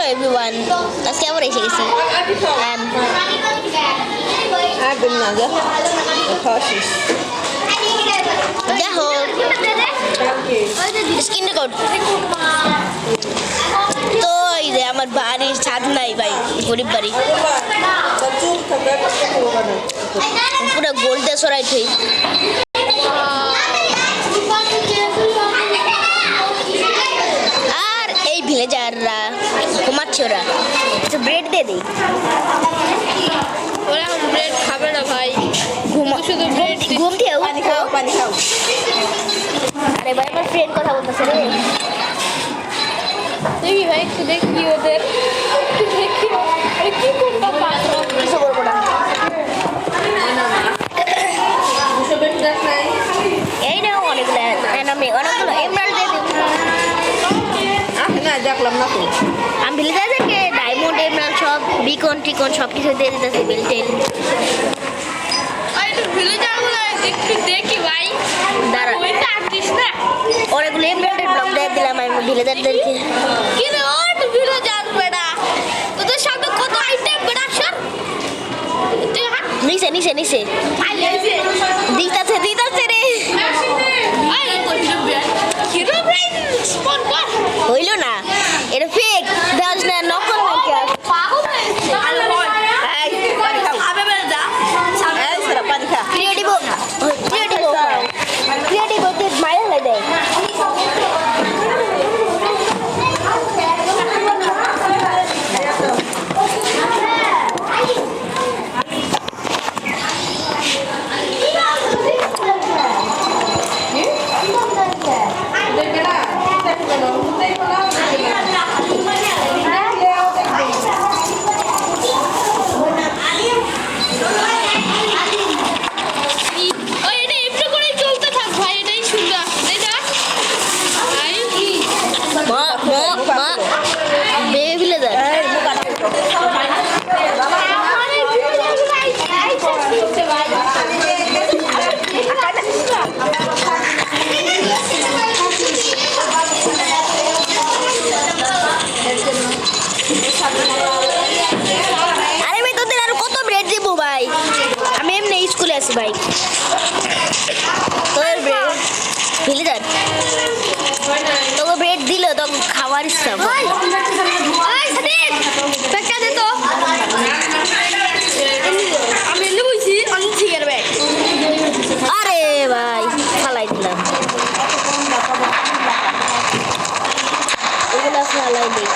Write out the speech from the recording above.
everyone. Ask apa dah sih? Jaho. Skin record. তো এই যে আমার বাড়ির ছাদ নাই ভাই, গরিব বাড়ি, পুরো গোলটা সরাই থই। আর এই ভিলেজাররা ঘুমাচ্ছে, ওরা একটু ব্রেড দিয়ে দিই। ওরা এখন ব্রেড খাবে না ভাই, শুধু ব্রেড ঘুম থেকেও পানি খাও, পানি খাও। আরে ভাই আমার ফ্রেন্ড কথা বলতেছে রে। দেখি ভাই, একটু দেখি ওদের, একটু দেখি আরে কি করবা পাত্র, কিছু করবো না। এই নাও অনেকগুলো অনেকগুলো এমরাল্ড দিয়ে দিই। না দেখলাম না তো, আমি ভিলেজারদেরকে ডায়মন্ড এমরাল্ড সব বিকন টিকন সব কিছু দিয়ে দিতেছি, বেলটেল। আরে একটু ভিলেজারগুলো একটু দেখি ভাই, দাঁড়া ওইটা আঁকিস না। অনেকগুলো এমরাল্ডের ব্লক দিয়ে দিলাম আমি ভিলেজারদেরকে। কি রে ওট ভিলেজার বেটা, তোদের সামনে কত আইটেম বেটা, সর তুই হাত নিচে নিচে নিচে দিতাছে রে। হইল না, এটা ফেক, দাস না, নকল নাকি আর ক্রিয়েটিভ হতে মায়া হয়ে দেয়। আরে ভাই তোদের আর কত ব্রেড দিব ভাই, আমি এমনি স্কুলে আছি ভাই। তোদের ব্রেড ভিলেজার তোকে ব্রেড দিল তো খাওয়ার ইচ্ছা। আরে ভাই ফালাই দিলাম, এগুলো ফালাই দিই।